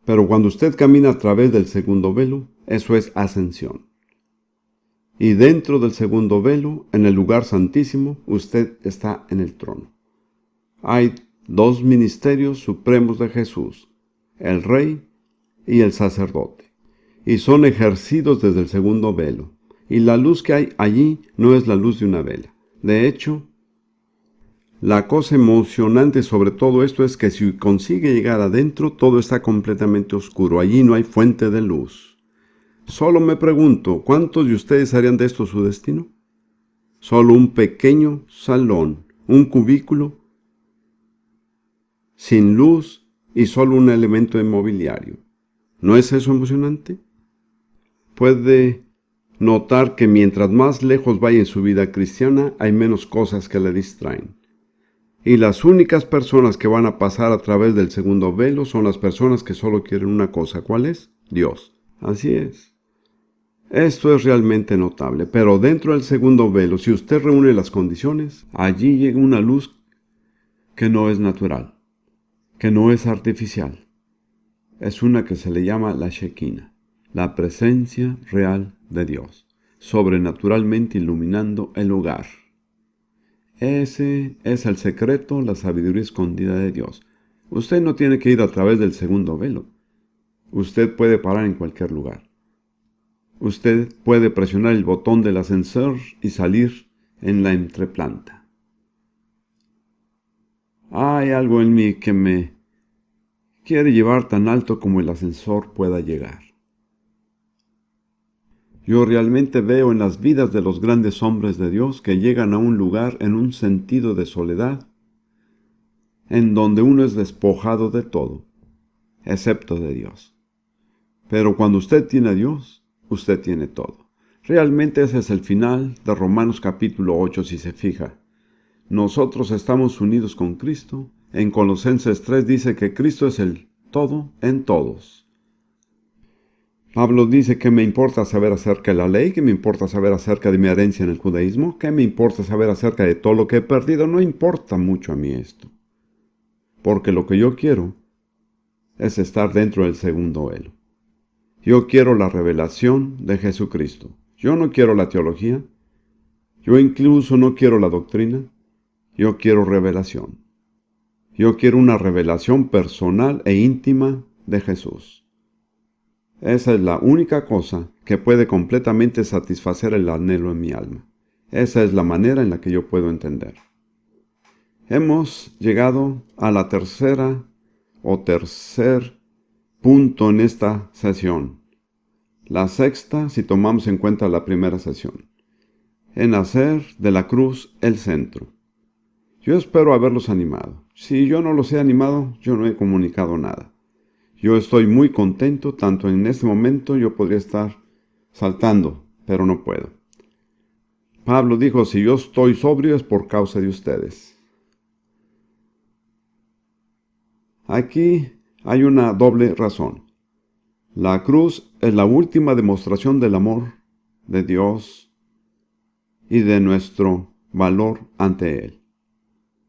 Pero cuando usted camina a través del segundo velo, eso es ascensión. Y dentro del segundo velo, en el lugar santísimo, usted está en el trono. Hay 2 ministerios supremos de Jesús, el Rey y el sacerdote, y son ejercidos desde el segundo velo. Y la luz que hay allí no es la luz de una vela. De hecho, la cosa emocionante sobre todo esto es que si consigue llegar adentro, todo está completamente oscuro. Allí no hay fuente de luz. Solo me pregunto, ¿cuántos de ustedes harían de esto su destino? Solo un pequeño salón, un cubículo, sin luz y solo un elemento de mobiliario. ¿No es eso emocionante? Puede notar que mientras más lejos vaya en su vida cristiana, hay menos cosas que le distraen. Y las únicas personas que van a pasar a través del segundo velo son las personas que solo quieren una cosa. ¿Cuál es? Dios. Así es. Esto es realmente notable, pero dentro del segundo velo, si usted reúne las condiciones, allí llega una luz que no es natural, que no es artificial. Es una que se le llama la Shekinah, la presencia real de Dios, sobrenaturalmente iluminando el hogar. Ese es el secreto, la sabiduría escondida de Dios. Usted no tiene que ir a través del segundo velo. Usted puede parar en cualquier lugar. Usted puede presionar el botón del ascensor y salir en la entreplanta. Hay algo en mí que me quiere llevar tan alto como el ascensor pueda llegar. Yo realmente veo en las vidas de los grandes hombres de Dios que llegan a un lugar en un sentido de soledad, en donde uno es despojado de todo, excepto de Dios. Pero cuando usted tiene a Dios, usted tiene todo. Realmente ese es el final de Romanos capítulo 8, si se fija. Nosotros estamos unidos con Cristo. En Colosenses 3 dice que Cristo es el todo en todos. Pablo dice que me importa saber acerca de la ley, que me importa saber acerca de mi herencia en el judaísmo, que me importa saber acerca de todo lo que he perdido. No importa mucho a mí esto, porque lo que yo quiero es estar dentro del segundo velo. Yo quiero la revelación de Jesucristo. Yo no quiero la teología. Yo incluso no quiero la doctrina. Yo quiero revelación. Yo quiero una revelación personal e íntima de Jesús. Esa es la única cosa que puede completamente satisfacer el anhelo en mi alma. Esa es la manera en la que yo puedo entender. Hemos llegado a la tercer punto en esta sesión. La sexta, si tomamos en cuenta la primera sesión. En hacer de la cruz el centro. Yo espero haberlos animado. Si yo no los he animado, yo no he comunicado nada. Yo estoy muy contento, tanto en este momento yo podría estar saltando, pero no puedo. Pablo dijo, si yo estoy sobrio es por causa de ustedes. Aquí hay una doble razón. La cruz es la última demostración del amor de Dios y de nuestro valor ante Él.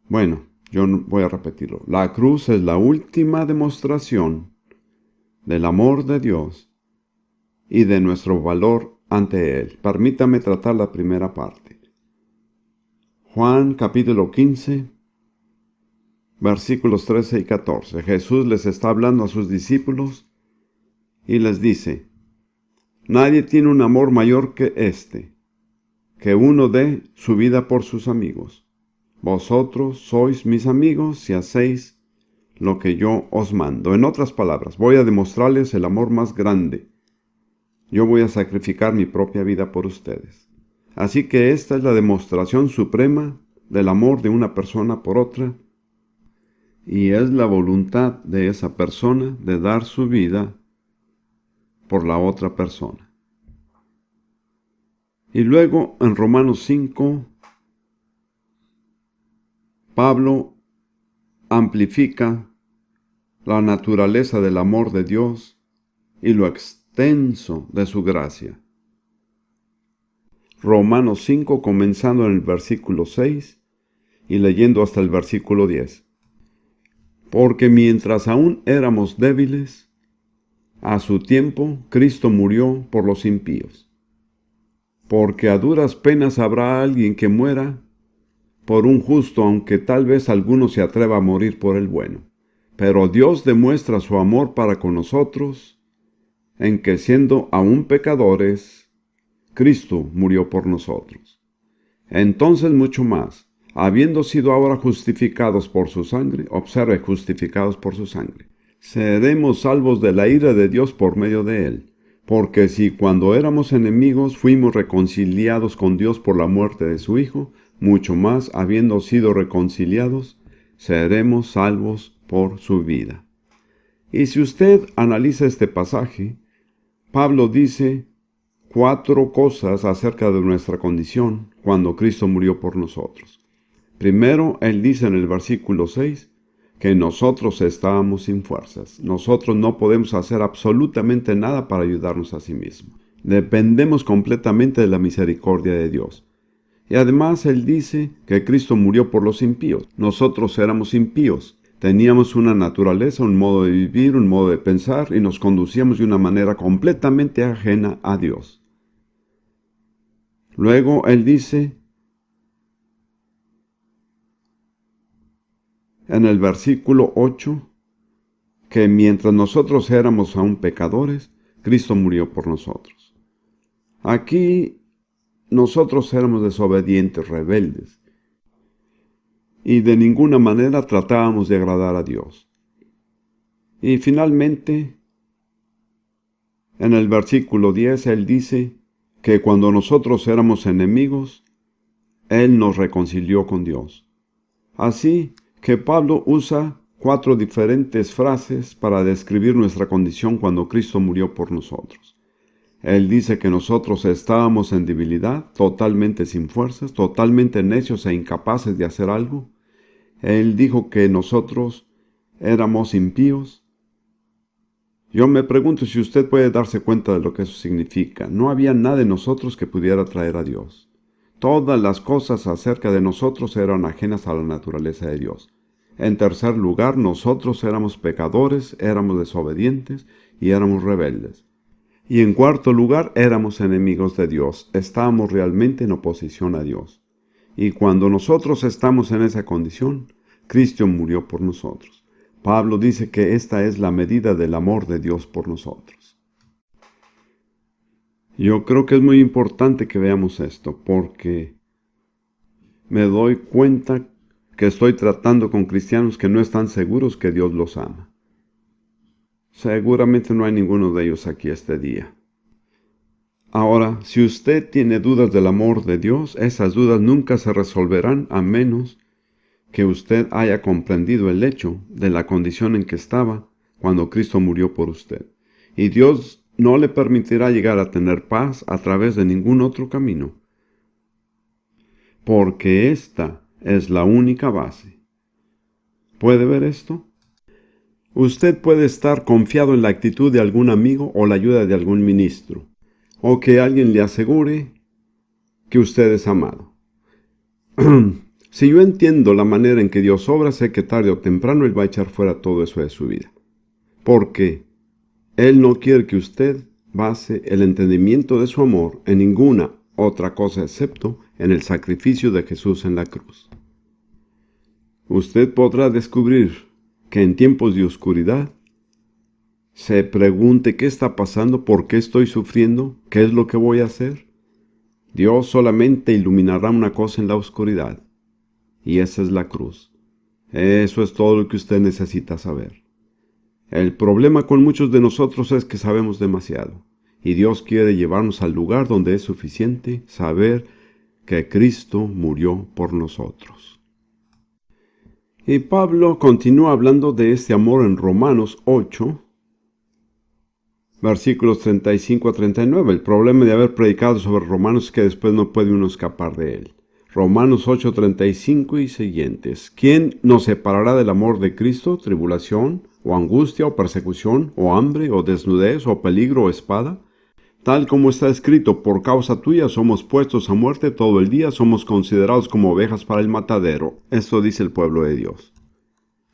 Bueno, yo voy a repetirlo. La cruz es la última demostración del amor de Dios y de nuestro valor ante Él. Permítame tratar la primera parte. Juan capítulo 15, versículos 13 y 14. Jesús les está hablando a sus discípulos y les dice, nadie tiene un amor mayor que este, que uno dé su vida por sus amigos. Vosotros sois mis amigos si hacéis lo que yo os mando. En otras palabras, voy a demostrarles el amor más grande. Yo voy a sacrificar mi propia vida por ustedes. Así que esta es la demostración suprema del amor de una persona por otra, y es la voluntad de esa persona de dar su vida por la otra persona. Y luego en Romanos 5, Pablo amplifica la naturaleza del amor de Dios y lo extenso de su gracia. Romanos 5, comenzando en el versículo 6 y leyendo hasta el versículo 10. Porque mientras aún éramos débiles, a su tiempo Cristo murió por los impíos. Porque a duras penas habrá alguien que muera por un justo, aunque tal vez alguno se atreva a morir por el bueno. Pero Dios demuestra su amor para con nosotros, en que siendo aún pecadores, Cristo murió por nosotros. Entonces mucho más, habiendo sido ahora justificados por su sangre, observe, justificados por su sangre, seremos salvos de la ira de Dios por medio de él. Porque si cuando éramos enemigos fuimos reconciliados con Dios por la muerte de su Hijo, mucho más, habiendo sido reconciliados, seremos salvos por su vida. Y si usted analiza este pasaje, Pablo dice 4 cosas acerca de nuestra condición cuando Cristo murió por nosotros. Primero, él dice en el versículo 6 que nosotros estábamos sin fuerzas. Nosotros no podemos hacer absolutamente nada para ayudarnos a sí mismos. Dependemos completamente de la misericordia de Dios. Y además él dice que Cristo murió por los impíos. Nosotros éramos impíos. Teníamos una naturaleza, un modo de vivir, un modo de pensar y nos conducíamos de una manera completamente ajena a Dios. Luego él dice en el versículo 8 que mientras nosotros éramos aún pecadores, Cristo murió por nosotros. Aquí nosotros éramos desobedientes, rebeldes, y de ninguna manera tratábamos de agradar a Dios. Y finalmente, en el versículo 10, él dice que cuando nosotros éramos enemigos, él nos reconcilió con Dios. Así que Pablo usa 4 diferentes frases para describir nuestra condición cuando Cristo murió por nosotros. Él dice que nosotros estábamos en debilidad, totalmente sin fuerzas, totalmente necios e incapaces de hacer algo. Él dijo que nosotros éramos impíos. Yo me pregunto si usted puede darse cuenta de lo que eso significa. No había nada en nosotros que pudiera traer a Dios. Todas las cosas acerca de nosotros eran ajenas a la naturaleza de Dios. En tercer lugar, nosotros éramos pecadores, éramos desobedientes y éramos rebeldes. Y en cuarto lugar, éramos enemigos de Dios. Estábamos realmente en oposición a Dios. Y cuando nosotros estamos en esa condición, Cristo murió por nosotros. Pablo dice que esta es la medida del amor de Dios por nosotros. Yo creo que es muy importante que veamos esto, porque me doy cuenta que estoy tratando con cristianos que no están seguros que Dios los ama. Seguramente no hay ninguno de ellos aquí este día. Ahora, si usted tiene dudas del amor de Dios, esas dudas nunca se resolverán a menos que usted haya comprendido el hecho de la condición en que estaba cuando Cristo murió por usted. Y Dios no le permitirá llegar a tener paz a través de ningún otro camino, porque esta es la única base. ¿Puede ver esto? Usted puede estar confiado en la actitud de algún amigo o la ayuda de algún ministro, o que alguien le asegure que usted es amado. Si yo entiendo la manera en que Dios obra, sé que tarde o temprano Él va a echar fuera todo eso de su vida. Porque Él no quiere que usted base el entendimiento de su amor en ninguna otra cosa excepto en el sacrificio de Jesús en la cruz. Usted podrá descubrir que en tiempos de oscuridad se pregunte qué está pasando, por qué estoy sufriendo, qué es lo que voy a hacer. Dios solamente iluminará una cosa en la oscuridad, y esa es la cruz. Eso es todo lo que usted necesita saber. El problema con muchos de nosotros es que sabemos demasiado, y Dios quiere llevarnos al lugar donde es suficiente saber que Cristo murió por nosotros. Y Pablo continúa hablando de este amor en Romanos 8, versículos 35 a 39. El problema de haber predicado sobre Romanos es que después no puede uno escapar de él. Romanos 8, 35 y siguientes. ¿Quién nos separará del amor de Cristo? ¿Tribulación, o angustia, o persecución, o hambre, o desnudez, o peligro, o espada? Tal como está escrito, por causa tuya somos puestos a muerte todo el día, somos considerados como ovejas para el matadero. Esto dice el pueblo de Dios.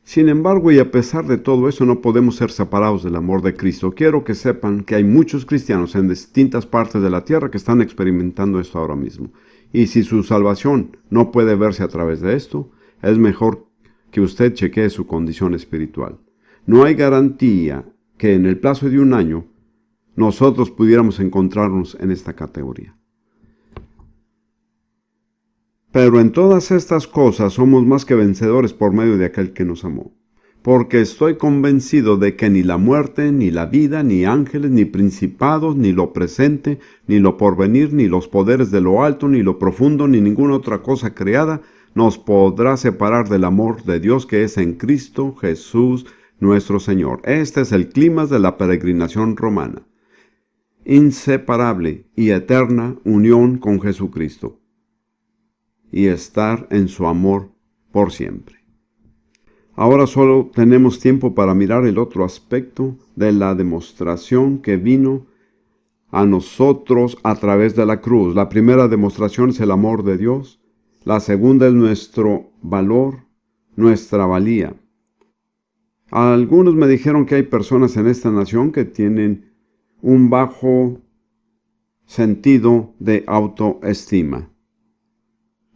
Sin embargo, y a pesar de todo eso, no podemos ser separados del amor de Cristo. Quiero que sepan que hay muchos cristianos en distintas partes de la tierra que están experimentando esto ahora mismo. Y si su salvación no puede verse a través de esto, es mejor que usted chequee su condición espiritual. No hay garantía que en el plazo de un año nosotros pudiéramos encontrarnos en esta categoría. Pero en todas estas cosas somos más que vencedores por medio de aquel que nos amó. Porque estoy convencido de que ni la muerte, ni la vida, ni ángeles, ni principados, ni lo presente, ni lo porvenir, ni los poderes de lo alto, ni lo profundo, ni ninguna otra cosa creada, nos podrá separar del amor de Dios que es en Cristo Jesús nuestro Señor. Este es el clímax de la peregrinación romana. Inseparable y eterna unión con Jesucristo y estar en su amor por siempre. Ahora solo tenemos tiempo para mirar el otro aspecto de la demostración que vino a nosotros a través de la cruz. La primera demostración es el amor de Dios. La segunda es nuestro valor, nuestra valía. Algunos me dijeron que hay personas en esta nación que tienen un bajo sentido de autoestima.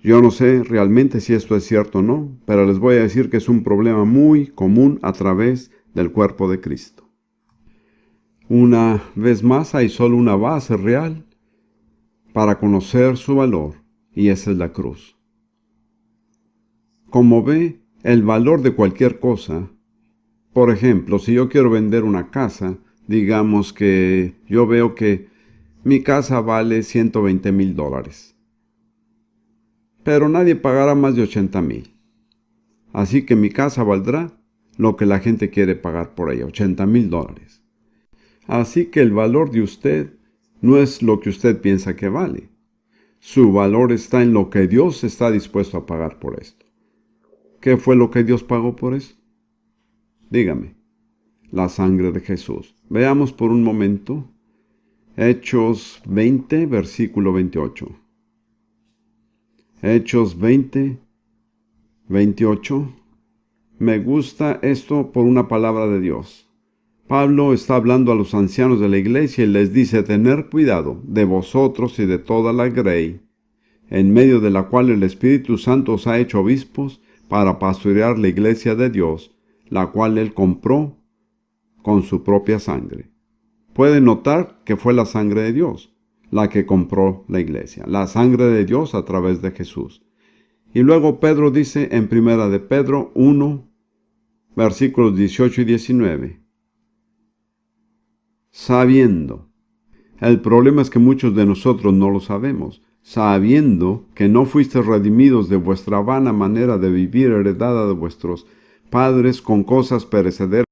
Yo no sé realmente si esto es cierto o no, pero les voy a decir que es un problema muy común a través del cuerpo de Cristo. Una vez más, hay solo una base real para conocer su valor, y esa es la cruz. Como ve, el valor de cualquier cosa, por ejemplo, si yo quiero vender una casa, digamos que yo veo que mi casa vale $120,000, pero nadie pagará más de $80,000. Así que mi casa valdrá lo que la gente quiere pagar por ella, $80,000. Así que el valor de usted no es lo que usted piensa que vale. Su valor está en lo que Dios está dispuesto a pagar por esto. ¿Qué fue lo que Dios pagó por eso? Dígame. La sangre de Jesús. Veamos por un momento Hechos 20, versículo 28. Hechos 20, 28. Me gusta esto por una palabra de Dios. Pablo está hablando a los ancianos de la iglesia y les dice: tener cuidado de vosotros y de toda la grey, en medio de la cual el Espíritu Santo os ha hecho obispos para pastorear la iglesia de Dios, la cual él compró con su propia sangre. Pueden notar que fue la sangre de Dios la que compró la iglesia, la sangre de Dios a través de Jesús. Y luego Pedro dice en primera de Pedro 1, versículos 18 y 19, sabiendo. El problema es que muchos de nosotros no lo sabemos. Sabiendo que no fuisteis redimidos de vuestra vana manera de vivir heredada de vuestros padres con cosas perecederas,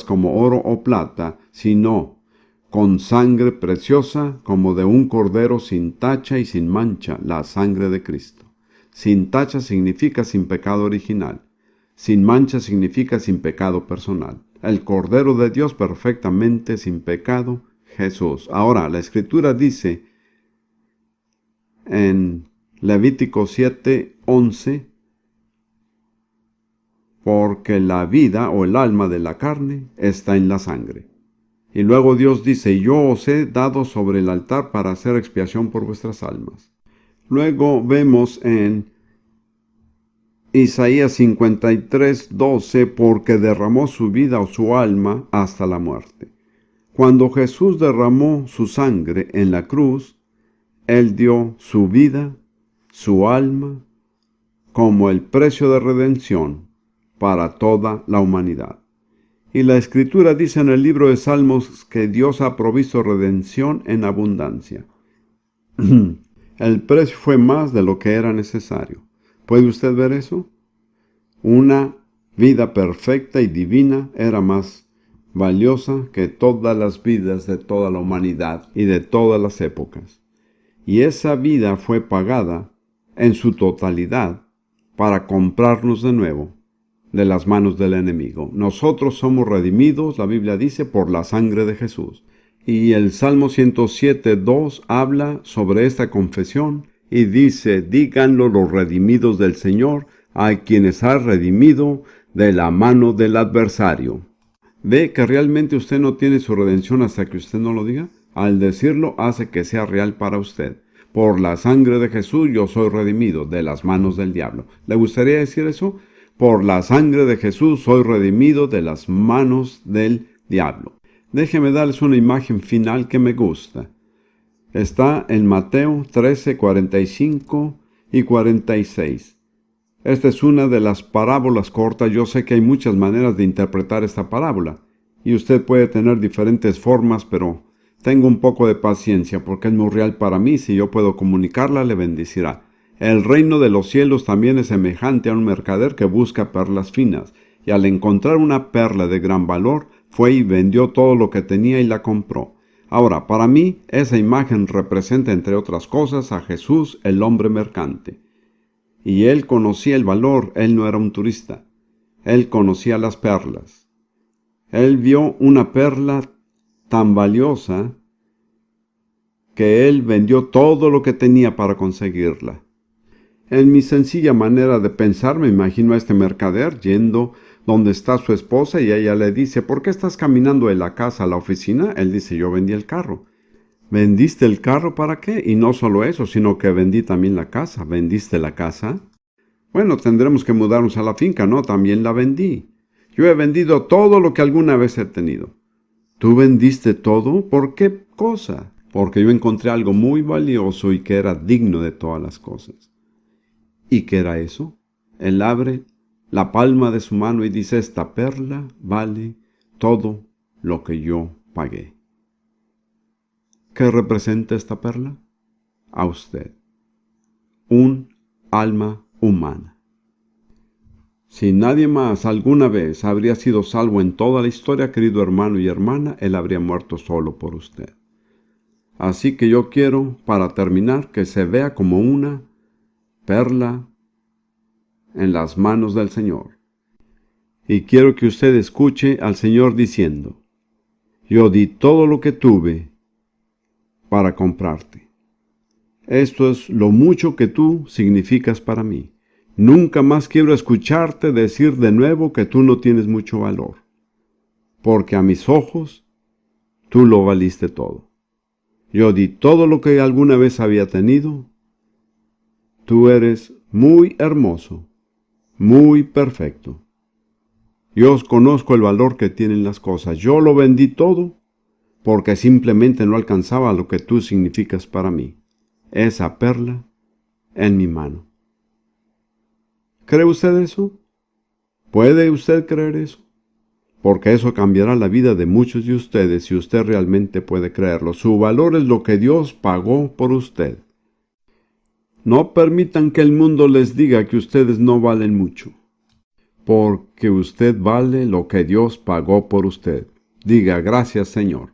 como oro o plata, sino con sangre preciosa como de un cordero sin tacha y sin mancha, la sangre de Cristo. Sin tacha significa sin pecado original. Sin mancha significa sin pecado personal. El Cordero de Dios perfectamente sin pecado, Jesús. Ahora, la Escritura dice en Levítico 7:11, porque la vida o el alma de la carne está en la sangre. Y luego Dios dice: yo os he dado sobre el altar para hacer expiación por vuestras almas. Luego vemos en Isaías 53:12, porque derramó su vida o su alma hasta la muerte. Cuando Jesús derramó su sangre en la cruz, Él dio su vida, su alma, como el precio de redención para toda la humanidad. Y la Escritura dice en el libro de Salmos que Dios ha provisto redención en abundancia. El precio fue más de lo que era necesario. ¿Puede usted ver eso? Una vida perfecta y divina era más valiosa que todas las vidas de toda la humanidad y de todas las épocas. Y esa vida fue pagada en su totalidad para comprarnos de nuevo de las manos del enemigo. Nosotros somos redimidos, la Biblia dice, por la sangre de Jesús. Y el Salmo 107:2 habla sobre esta confesión y dice: díganlo los redimidos del Señor, a quienes ha redimido de la mano del adversario. ¿Ve que realmente usted no tiene su redención hasta que usted no lo diga? Al decirlo hace que sea real para usted. Por la sangre de Jesús yo soy redimido de las manos del diablo. ¿Le gustaría decir eso? Por la sangre de Jesús soy redimido de las manos del diablo. Déjeme darles una imagen final que me gusta. Está en Mateo 13, 45 y 46. Esta es una de las parábolas cortas. Yo sé que hay muchas maneras de interpretar esta parábola, y usted puede tener diferentes formas, pero tengo un poco de paciencia porque es muy real para mí. Si yo puedo comunicarla, le bendecirá. El reino de los cielos también es semejante a un mercader que busca perlas finas, y al encontrar una perla de gran valor, fue y vendió todo lo que tenía y la compró. Ahora, para mí, esa imagen representa, entre otras cosas, a Jesús, el hombre mercante. Y él conocía el valor, él no era un turista. Él conocía las perlas. Él vio una perla tan valiosa que él vendió todo lo que tenía para conseguirla. En mi sencilla manera de pensar, me imagino a este mercader yendo donde está su esposa y ella le dice: ¿por qué estás caminando de la casa a la oficina? Él dice: yo vendí el carro. ¿Vendiste el carro para qué? Y no solo eso, sino que vendí también la casa. ¿Vendiste la casa? Bueno, tendremos que mudarnos a la finca, ¿no? También la vendí. Yo he vendido todo lo que alguna vez he tenido. ¿Tú vendiste todo? ¿Por qué cosa? Porque yo encontré algo muy valioso y que era digno de todas las cosas. ¿Y qué era eso? Él abre la palma de su mano y dice: esta perla vale todo lo que yo pagué. ¿Qué representa esta perla? A usted. Un alma humana. Si nadie más alguna vez habría sido salvo en toda la historia, querido hermano y hermana, él habría muerto solo por usted. Así que yo quiero, para terminar, que se vea como una perla en las manos del Señor. Y quiero que usted escuche al Señor diciendo: yo di todo lo que tuve para comprarte. Esto es lo mucho que tú significas para mí. Nunca más quiero escucharte decir de nuevo que tú no tienes mucho valor, porque a mis ojos tú lo valiste todo. Yo di todo lo que alguna vez había tenido. Tú eres muy hermoso, muy perfecto. Yo conozco el valor que tienen las cosas. Yo lo vendí todo porque simplemente no alcanzaba lo que tú significas para mí. Esa perla en mi mano. ¿Cree usted eso? ¿Puede usted creer eso? Porque eso cambiará la vida de muchos de ustedes si usted realmente puede creerlo. Su valor es lo que Dios pagó por usted. No permitan que el mundo les diga que ustedes no valen mucho, porque usted vale lo que Dios pagó por usted. Diga: gracias, Señor.